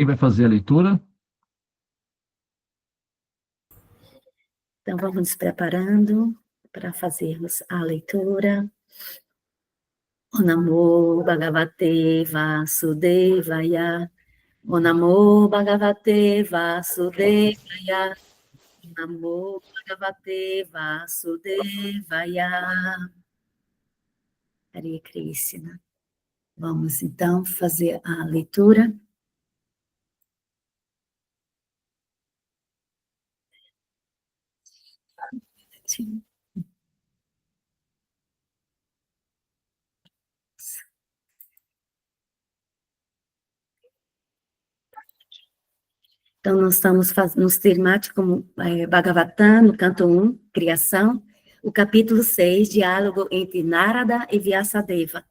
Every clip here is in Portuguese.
Quem vai fazer a leitura? Então, vamos nos preparando para fazermos a leitura. O Namo Bhagavate Vasudevaya. O Namo Bhagavate Vasudevaya. O Namo Bhagavate Vasudevaya. Hare Krishna. Vamos, então, fazer a leitura. Sim. Então, nós estamos nos temático Bhagavatam, no canto 1, Criação, o capítulo 6, Diálogo entre Narada e Vyasadeva.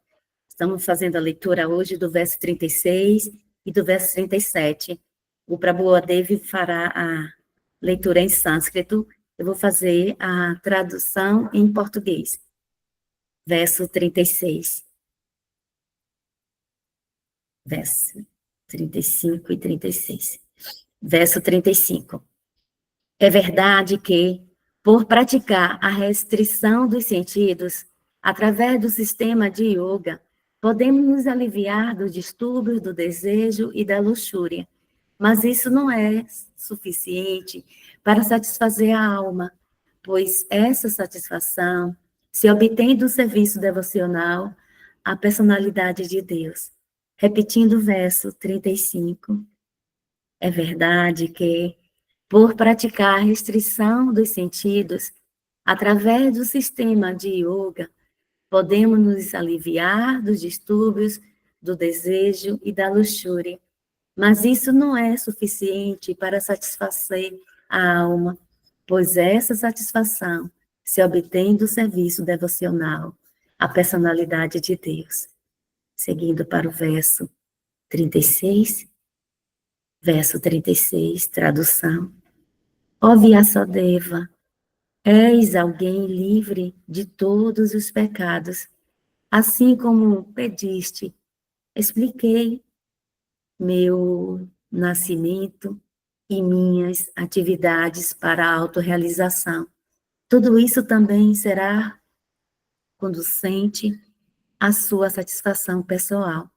Estamos fazendo a leitura hoje do verso 36 e do verso 37. O Prabhupada fará a leitura em sânscrito, eu vou fazer a tradução em português. Verso 36. Verso 35 e 36. Verso 35. É verdade que, por praticar a restrição dos sentidos, através do sistema de yoga, podemos nos aliviar dos distúrbios do desejo e da luxúria, mas isso não é suficiente para satisfazer a alma, pois essa satisfação se obtém do serviço devocional à personalidade de Deus. Repetindo o verso 35. É verdade que, por praticar a restrição dos sentidos, através do sistema de yoga, podemos nos aliviar dos distúrbios do desejo e da luxúria. Mas isso não é suficiente para satisfazer a alma, pois essa satisfação se obtém do serviço devocional à personalidade de Deus. Seguindo para o verso 36. Verso 36, tradução. Ó Vyasadeva, és alguém livre de todos os pecados, assim como pediste. Expliquei meu nascimento e minhas atividades para a autorrealização. Tudo isso também será conducente à sua satisfação pessoal.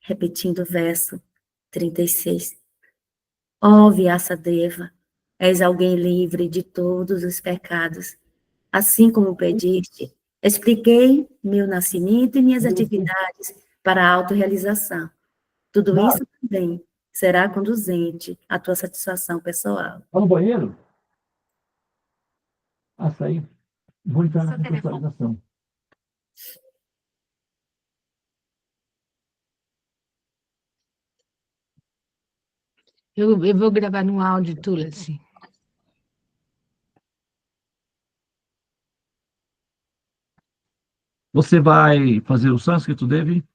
Repetindo o verso 36. Ó Vyasadeva, és alguém livre de todos os pecados. Assim como pediste, expliquei meu nascimento e minhas atividades para a autorrealização. Tudo isso também será conduzente à tua satisfação pessoal. Tá no banheiro? Açaí. Vou entrar na contextualização. Eu vou gravar no áudio, Tulasi. Você vai fazer o sânscrito, Devi?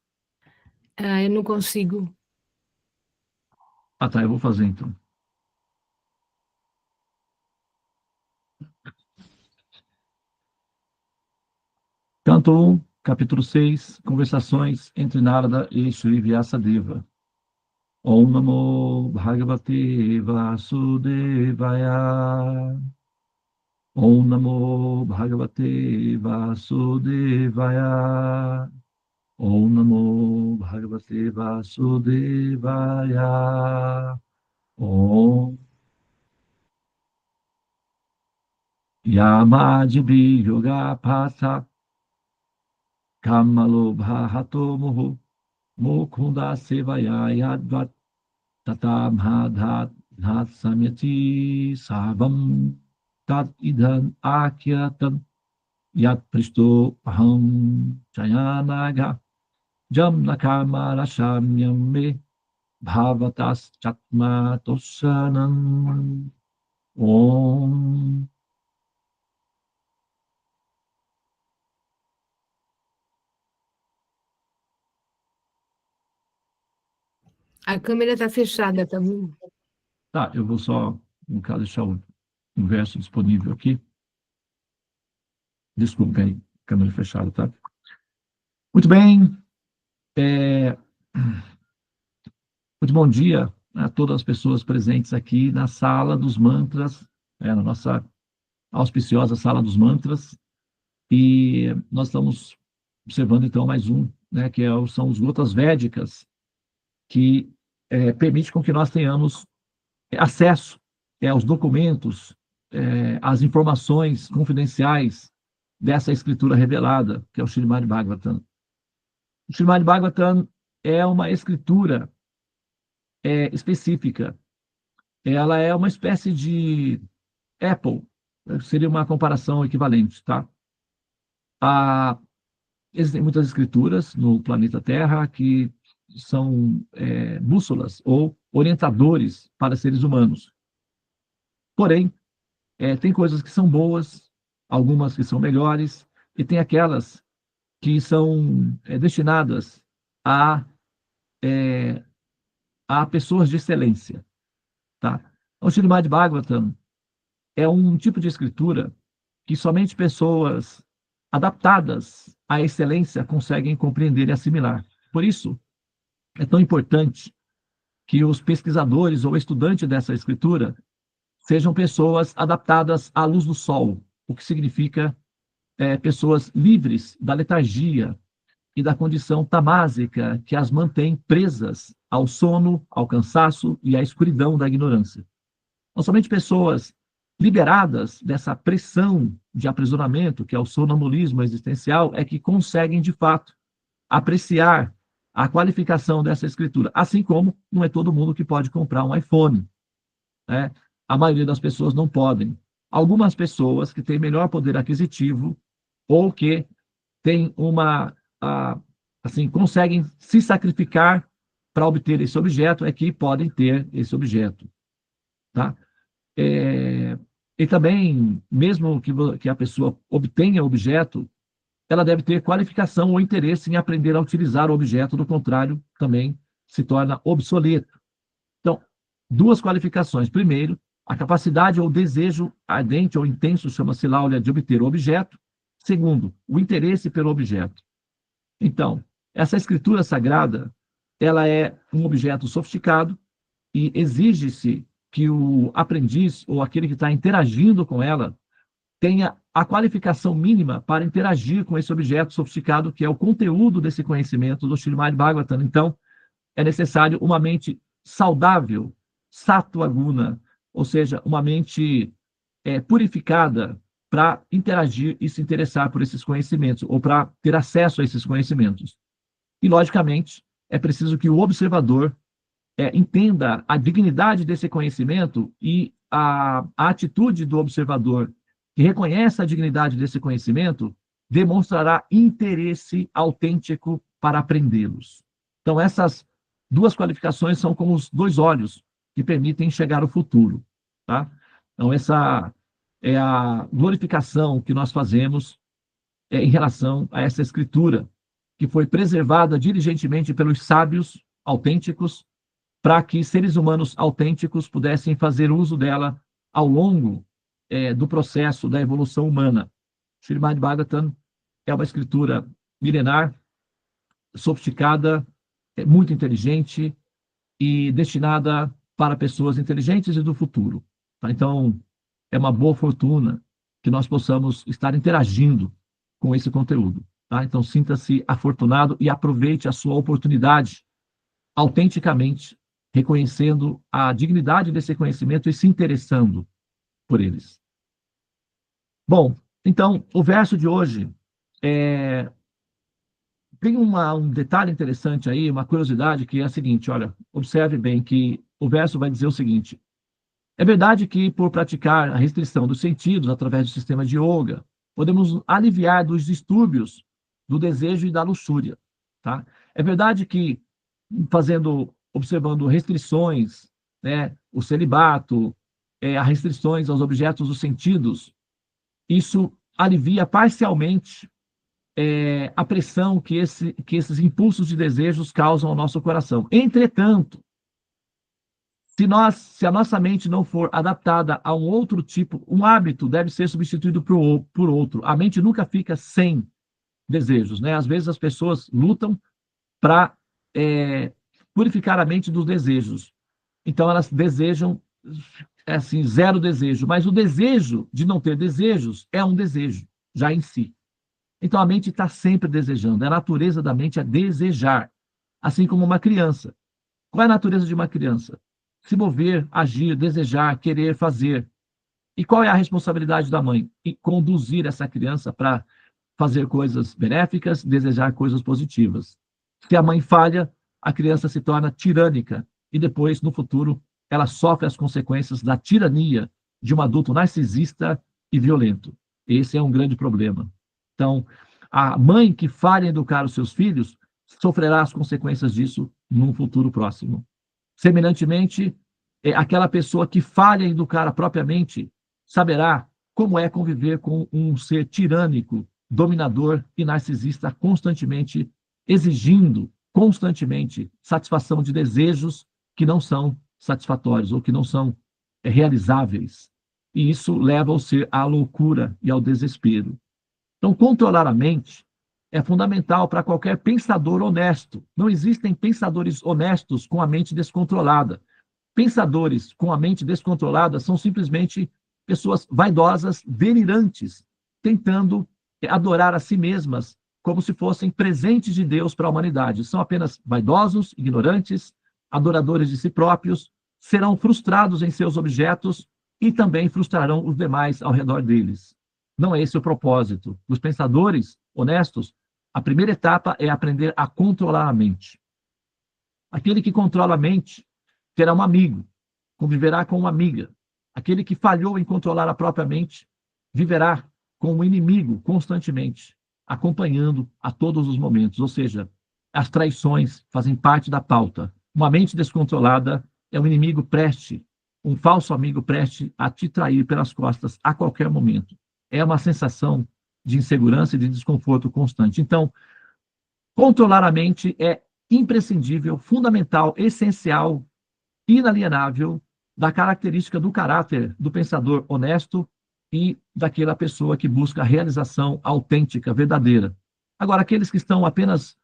Eu não consigo. Ah, tá, eu vou fazer então. Canto 1, capítulo 6, conversações entre Narada e Shri Vyasadeva. Om Namo Bhagavate Vasudevaya. Om Namo Bhagavate Vasudevaya. Om Namo Bhagavate Vasudevaya. Om Yamajibhi Yoga Pasa Kamalobha Hato Moho Mukunda Sevaya Yadvat Tatam Hadhat Dhat Samyati Sarvam Tat Idhan Akyatam Yat Pristo Aham Chayanaga Jam Nakama Rashamyam Me Bhavatas Chatma Toshanam Om. A câmera está fechada, tá bom? Tá, eu vou só, no caso, deixar um verso disponível aqui. Desculpem, câmera fechada, tá? Muito bem. Muito bom dia a todas as pessoas presentes aqui na sala dos mantras, na nossa auspiciosa sala dos mantras, e nós estamos observando então mais um, né, que são os gotas védicas, que permite com que nós tenhamos acesso aos documentos, às informações confidenciais dessa escritura revelada, que é o Srimad Bhagavatam. O Srimad Bhagavatam é uma escritura específica. Ela é uma espécie de Apple, seria uma comparação equivalente, tá? Existem muitas escrituras no planeta Terra que são bússolas ou orientadores para seres humanos. Porém, tem coisas que são boas, algumas que são melhores, e tem aquelas que são destinadas a pessoas de excelência, tá? O Srimad Bhagavatam é um tipo de escritura que somente pessoas adaptadas à excelência conseguem compreender e assimilar. Por isso, é tão importante que os pesquisadores ou estudantes dessa escritura sejam pessoas adaptadas à luz do sol, o que significa pessoas livres da letargia e da condição tamásica que as mantém presas ao sono, ao cansaço e à escuridão da ignorância. Não somente pessoas liberadas dessa pressão de aprisionamento, que é o sonambulismo existencial, é que conseguem, de fato, apreciar a qualificação dessa escritura. Assim como não é todo mundo que pode comprar um iPhone, né? A maioria das pessoas não podem. Algumas pessoas que têm melhor poder aquisitivo ou que têm conseguem se sacrificar para obter esse objeto, é que podem ter esse objeto, tá? E também, mesmo que a pessoa obtenha o objeto, ela deve ter qualificação ou interesse em aprender a utilizar o objeto, do contrário, também se torna obsoleto. Então, duas qualificações. Primeiro, a capacidade ou desejo ardente ou intenso, chama-se láurea, de obter o objeto. Segundo, o interesse pelo objeto. Então, essa escritura sagrada, ela é um objeto sofisticado e exige-se que o aprendiz ou aquele que está interagindo com ela tenha a qualificação mínima para interagir com esse objeto sofisticado, que é o conteúdo desse conhecimento do Srimad Bhagavatam. Então, é necessário uma mente saudável, sattva guna, ou seja, uma mente purificada para interagir e se interessar por esses conhecimentos, ou para ter acesso a esses conhecimentos. E, logicamente, é preciso que o observador entenda a dignidade desse conhecimento e a atitude do observador que reconhece a dignidade desse conhecimento demonstrará interesse autêntico para aprendê-los. Então, essas duas qualificações são como os dois olhos que permitem enxergar o futuro, tá? Então, essa é a glorificação que nós fazemos em relação a essa escritura, que foi preservada diligentemente pelos sábios autênticos, para que seres humanos autênticos pudessem fazer uso dela ao longo do processo da evolução humana. Srimad Bhagavatam é uma escritura milenar, sofisticada, muito inteligente e destinada para pessoas inteligentes e do futuro. Tá? Então, é uma boa fortuna que nós possamos estar interagindo com esse conteúdo. Tá? Então, sinta-se afortunado e aproveite a sua oportunidade autenticamente, reconhecendo a dignidade desse conhecimento e se interessando por eles. Bom, então, o verso de hoje tem um detalhe interessante aí, uma curiosidade, que é a seguinte, olha, observe bem que o verso vai dizer o seguinte: é verdade que, por praticar a restrição dos sentidos através do sistema de yoga, podemos aliviar dos distúrbios do desejo e da luxúria, tá? É verdade que, observando restrições, né, o celibato, as restrições aos objetos dos sentidos, isso alivia parcialmente a pressão que esses impulsos de desejos causam ao nosso coração. Entretanto, se a nossa mente não for adaptada a um outro tipo, um hábito deve ser substituído por outro. A mente nunca fica sem desejos, né? Às vezes as pessoas lutam para purificar a mente dos desejos. Então, elas desejam, assim, zero desejo. Mas o desejo de não ter desejos é um desejo, já em si. Então, a mente está sempre desejando. A natureza da mente é desejar, assim como uma criança. Qual é a natureza de uma criança? Se mover, agir, desejar, querer, fazer. E qual é a responsabilidade da mãe? E conduzir essa criança para fazer coisas benéficas, desejar coisas positivas. Se a mãe falha, a criança se torna tirânica e depois, no futuro, ela sofre as consequências da tirania de um adulto narcisista e violento. Esse é um grande problema. Então, a mãe que falha em educar os seus filhos sofrerá as consequências disso num futuro próximo. Semelhantemente, aquela pessoa que falha em educar a própria mente saberá como é conviver com um ser tirânico, dominador e narcisista, constantemente exigindo, constantemente, satisfação de desejos que não são satisfatórios ou que não são realizáveis. E isso leva o ser à loucura e ao desespero. Então, controlar a mente é fundamental para qualquer pensador honesto. Não existem pensadores honestos com a mente descontrolada. Pensadores com a mente descontrolada são simplesmente pessoas vaidosas, delirantes, tentando adorar a si mesmas como se fossem presentes de Deus para a humanidade. São apenas vaidosos, ignorantes, adoradores de si próprios, serão frustrados em seus objetos e também frustrarão os demais ao redor deles. Não é esse o propósito. Dos pensadores honestos, a primeira etapa é aprender a controlar a mente. Aquele que controla a mente terá um amigo, conviverá com uma amiga. Aquele que falhou em controlar a própria mente viverá com um inimigo constantemente, acompanhando a todos os momentos. Ou seja, as traições fazem parte da pauta. Uma mente descontrolada é um inimigo preste, um falso amigo preste a te trair pelas costas a qualquer momento. É uma sensação de insegurança e de desconforto constante. Então, controlar a mente é imprescindível, fundamental, essencial, inalienável da característica do caráter do pensador honesto e daquela pessoa que busca a realização autêntica, verdadeira. Agora, aqueles que estão apenas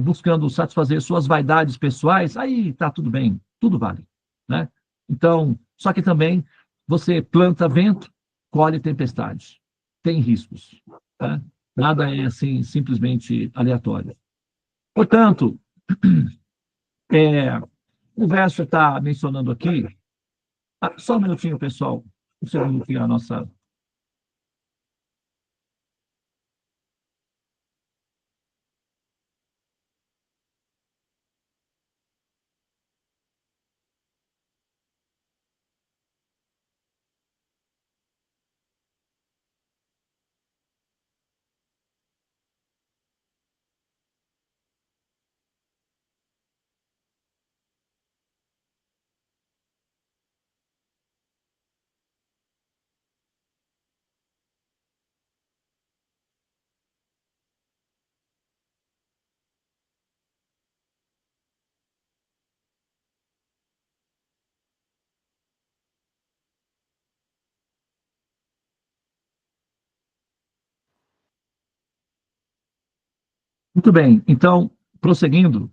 buscando satisfazer suas vaidades pessoais, aí está tudo bem, tudo vale, né? Então, só que também você planta vento, colhe tempestade. Tem riscos, tá? Nada é assim simplesmente aleatório. Portanto, o verso está mencionando aqui. Só um minutinho, pessoal. Um segundo aqui a nossa. Muito bem. Então, prosseguindo,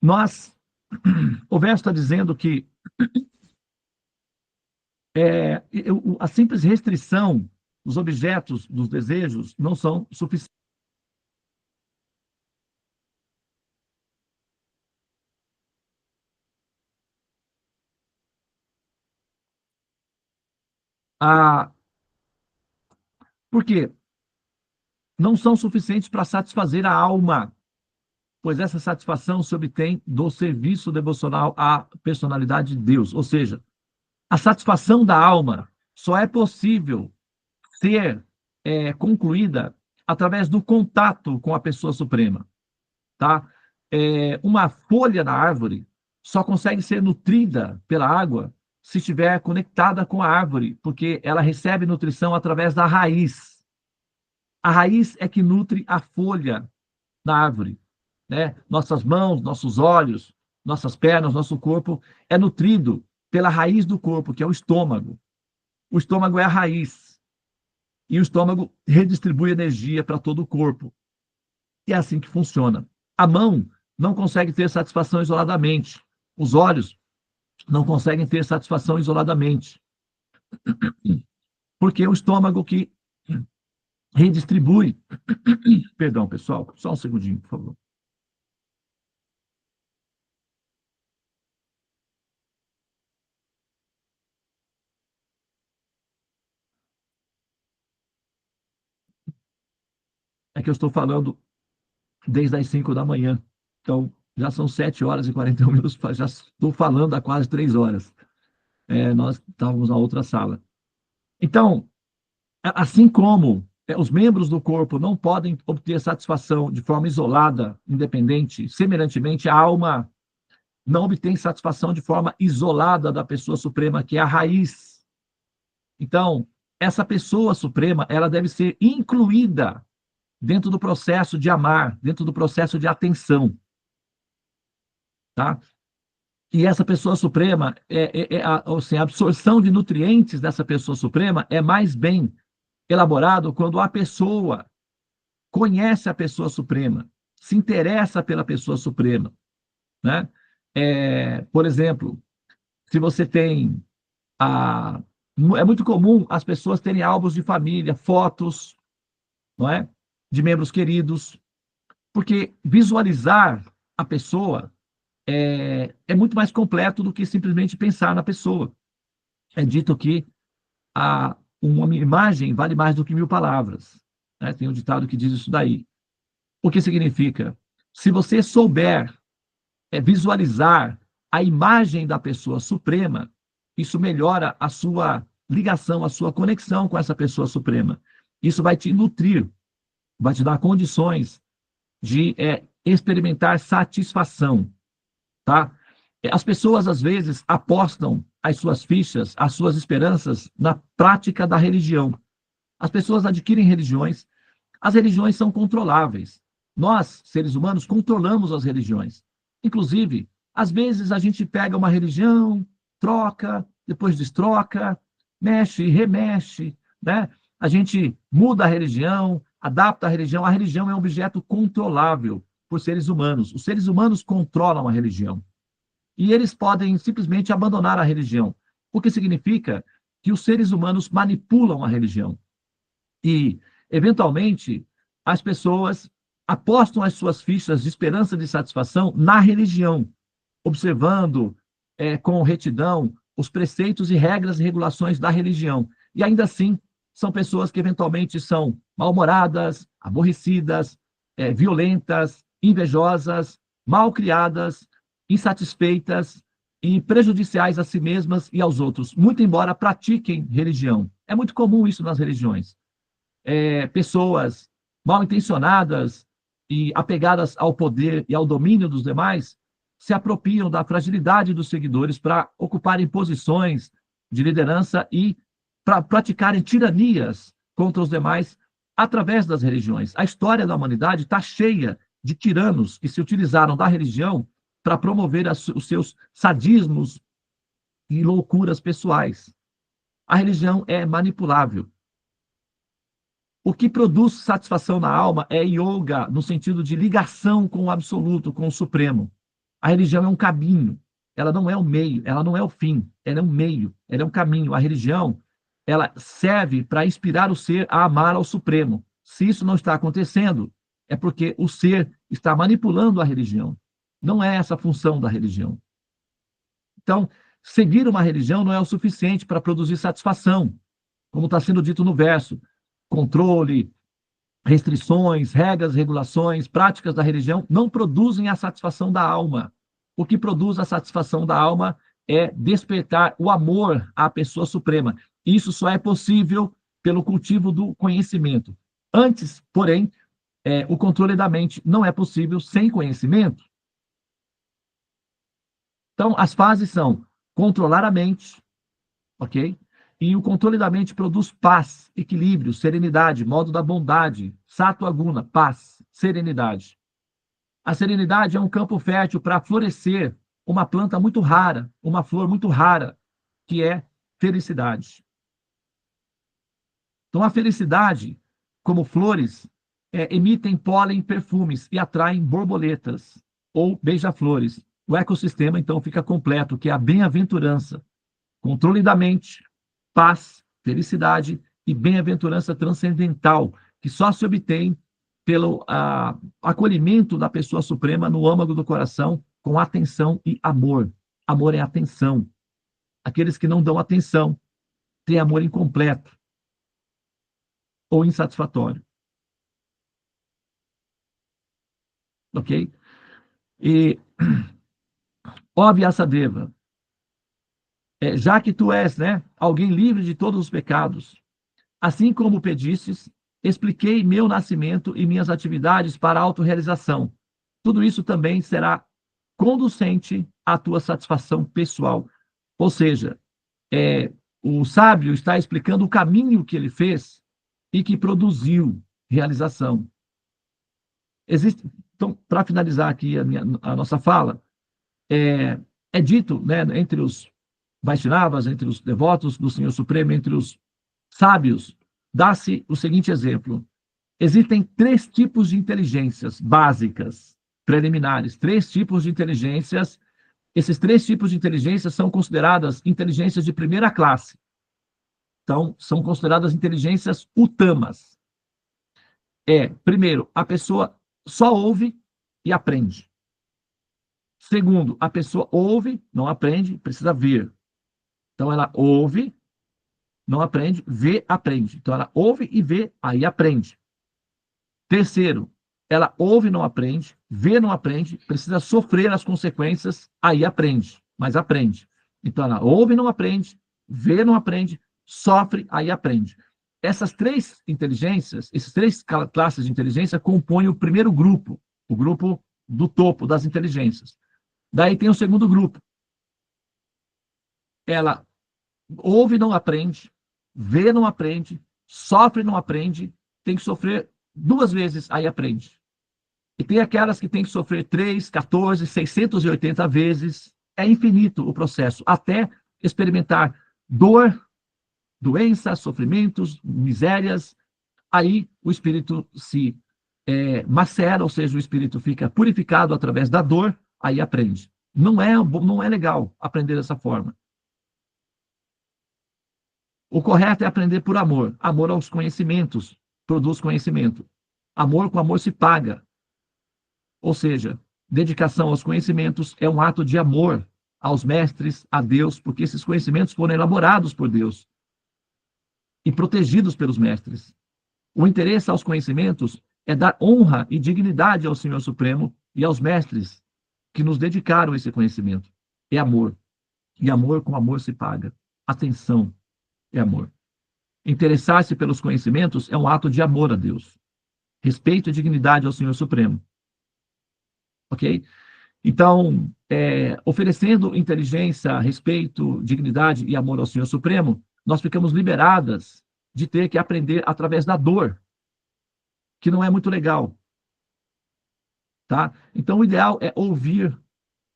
nós. O verso está dizendo que a simples restrição dos objetos, dos desejos, não são suficientes. Por quê? Não são suficientes para satisfazer a alma, pois essa satisfação se obtém do serviço devocional à personalidade de Deus. Ou seja, a satisfação da alma só é possível ser concluída através do contato com a pessoa suprema, tá? Uma folha na árvore só consegue ser nutrida pela água se estiver conectada com a árvore, porque ela recebe nutrição através da raiz. A raiz é que nutre a folha da árvore, né? Nossas mãos, nossos olhos, nossas pernas, nosso corpo é nutrido pela raiz do corpo, que é o estômago. O estômago é a raiz. E o estômago redistribui energia para todo o corpo. E é assim que funciona. A mão não consegue ter satisfação isoladamente. Os olhos não conseguem ter satisfação isoladamente, porque o estômago que redistribui. Perdão, pessoal, só um segundinho, por favor. É que eu estou falando desde as 5 da manhã. Então, já são 7 horas e 41 minutos, já estou falando há quase 3 horas. Nós estávamos na outra sala. Então, assim como os membros do corpo não podem obter satisfação de forma isolada, independente, semelhantemente, a alma não obtém satisfação de forma isolada da pessoa suprema, que é a raiz. Então, essa pessoa suprema, ela deve ser incluída dentro do processo de amar, dentro do processo de atenção, tá? E essa pessoa suprema, assim, a absorção de nutrientes dessa pessoa suprema é mais bem elaborado quando a pessoa conhece a pessoa suprema, se interessa pela pessoa suprema, né? Por exemplo, se você tem é muito comum as pessoas terem álbuns de família, fotos, não é? De membros queridos, porque visualizar a pessoa é muito mais completo do que simplesmente pensar na pessoa. É dito que uma imagem vale mais do que 1000 palavras, né? Tem um ditado que diz isso daí. O que significa? Se você souber visualizar a imagem da pessoa suprema, isso melhora a sua ligação, a sua conexão com essa pessoa suprema. Isso vai te nutrir, vai te dar condições de experimentar satisfação, tá? As pessoas, às vezes, apostam as suas fichas, as suas esperanças na prática da religião. As pessoas adquirem religiões, as religiões são controláveis. Nós, seres humanos, controlamos as religiões. Inclusive, às vezes a gente pega uma religião, troca, depois destroca, mexe, remexe, né? A gente muda a religião, adapta a religião. A religião é um objeto controlável por seres humanos. Os seres humanos controlam a religião. E eles podem simplesmente abandonar a religião, o que significa que os seres humanos manipulam a religião. E, eventualmente, as pessoas apostam as suas fichas de esperança de satisfação na religião, observando com retidão os preceitos e regras e regulações da religião. E ainda assim, são pessoas que eventualmente são mal-humoradas, aborrecidas, violentas, invejosas, mal-criadas, insatisfeitas e prejudiciais a si mesmas e aos outros, muito embora pratiquem religião. É muito comum isso nas religiões. Pessoas mal intencionadas e apegadas ao poder e ao domínio dos demais se apropriam da fragilidade dos seguidores para ocuparem posições de liderança e para praticarem tiranias contra os demais através das religiões. A história da humanidade está cheia de tiranos que se utilizaram da religião para promover os seus sadismos e loucuras pessoais. A religião é manipulável. O que produz satisfação na alma é yoga, no sentido de ligação com o absoluto, com o supremo. A religião é um caminho, ela não é o meio, ela não é o fim, ela é um meio, ela é um caminho. A religião, ela serve para inspirar o ser a amar ao supremo. Se isso não está acontecendo, é porque o ser está manipulando a religião. Não é essa a função da religião. Então, seguir uma religião não é o suficiente para produzir satisfação, como está sendo dito no verso. Controle, restrições, regras, regulações, práticas da religião não produzem a satisfação da alma. O que produz a satisfação da alma é despertar o amor à pessoa suprema. Isso só é possível pelo cultivo do conhecimento. Antes, porém, o controle da mente não é possível sem conhecimento. Então, as fases são controlar a mente, ok? E o controle da mente produz paz, equilíbrio, serenidade, modo da bondade, sattva guna, paz, serenidade. A serenidade é um campo fértil para florescer uma planta muito rara, uma flor muito rara, que é felicidade. Então, a felicidade, como flores, emitem pólen, perfumes e atraem borboletas ou beija-flores. o ecossistema, então, fica completo, que é a bem-aventurança, controle da mente, paz, felicidade e bem-aventurança transcendental, que só se obtém pelo acolhimento da pessoa suprema no âmago do coração, com atenção e amor. Amor é atenção. Aqueles que não dão atenção têm amor incompleto ou insatisfatório. Ok? E, ó Vyasadeva, já que tu és, né, alguém livre de todos os pecados, assim como pedistes, expliquei meu nascimento e minhas atividades para a autorrealização. Tudo isso também será conducente à tua satisfação pessoal. Ou seja, o sábio está explicando o caminho que ele fez e que produziu realização. Existe, então, para finalizar aqui a nossa fala, é dito, né, entre os Vaishnavas, entre os devotos do Senhor Supremo, entre os sábios, dá-se o seguinte exemplo. Existem 3 tipos de inteligências básicas, preliminares, 3 tipos de inteligências. Esses 3 tipos de inteligências são consideradas inteligências de primeira classe. Então, são consideradas inteligências utamas. Primeiro, a pessoa só ouve e aprende. Segundo, a pessoa ouve, não aprende, precisa ver. Então, ela ouve, não aprende, vê, aprende. Então, ela ouve e vê, aí aprende. Terceiro, ela ouve, não aprende, vê, não aprende, precisa sofrer as consequências, aí aprende, mas aprende. Então, ela ouve, não aprende, vê, não aprende, sofre, aí aprende. Essas 3 inteligências, esses 3 classes de inteligência compõem o primeiro grupo, o grupo do topo das inteligências. Daí tem o segundo grupo. Ela ouve, não aprende, vê, não aprende, sofre, não aprende, tem que sofrer 2 vezes, aí aprende. E tem aquelas que tem que sofrer 3, 14, 680 vezes. É infinito o processo, até experimentar dor, doenças, sofrimentos, misérias. Aí o espírito se macera, ou seja, o espírito fica purificado através da dor, aí aprende. Não é legal aprender dessa forma. O correto é aprender por amor. Amor aos conhecimentos produz conhecimento. Amor com amor se paga. Ou seja, dedicação aos conhecimentos é um ato de amor aos mestres, a Deus, porque esses conhecimentos foram elaborados por Deus e protegidos pelos mestres. O interesse aos conhecimentos é dar honra e dignidade ao Senhor Supremo e aos mestres que nos dedicaram a esse conhecimento. É amor. E amor com amor se paga. Atenção é amor. Interessar-se pelos conhecimentos é um ato de amor a Deus. Respeito e dignidade ao Senhor Supremo. Ok? Então, oferecendo inteligência, respeito, dignidade e amor ao Senhor Supremo, nós ficamos liberadas de ter que aprender através da dor, que não é muito legal. Tá? Então, o ideal é ouvir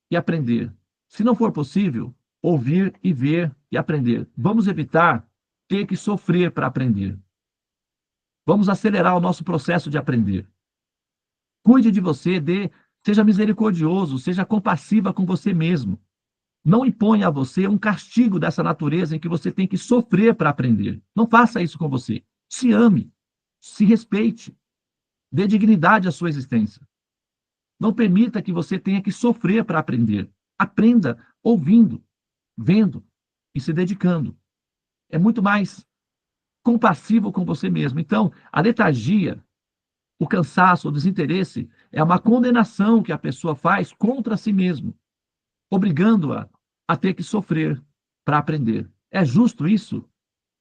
e aprender. Se não for possível, ouvir e ver e aprender. Vamos evitar ter que sofrer para aprender. Vamos acelerar o nosso processo de aprender. Cuide de você, seja misericordioso, seja compassiva com você mesmo. Não imponha a você um castigo dessa natureza em que você tem que sofrer para aprender. Não faça isso com você. Se ame, se respeite, dê dignidade à sua existência. Não permita que você tenha que sofrer para aprender. Aprenda ouvindo, vendo e se dedicando. É muito mais compassivo com você mesmo. Então, a letargia, o cansaço, o desinteresse é uma condenação que a pessoa faz contra si mesmo, obrigando-a a ter que sofrer para aprender. É justo isso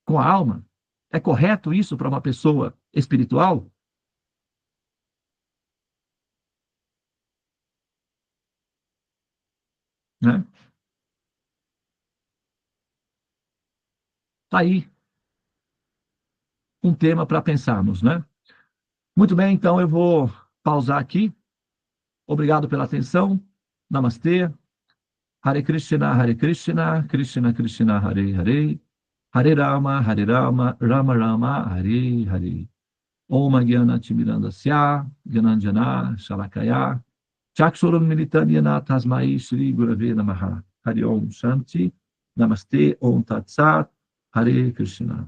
com a alma? É correto isso para uma pessoa espiritual? Né? Tá aí um tema para pensarmos, né? Muito bem, então eu vou pausar aqui. Obrigado pela atenção. Namastê. Hare Krishna, Krishna Krishna, Hare Hare, Hare Rama, Rama Rama, Hare Hare. Om Gyana Timirandasya, Gyananjana, Shalakaya, Chaksuram Militam Yena Tasmai Shri Gurave Namaha. Hari Om Shanti. Namaste Om Tat Sat. Hare Krishna.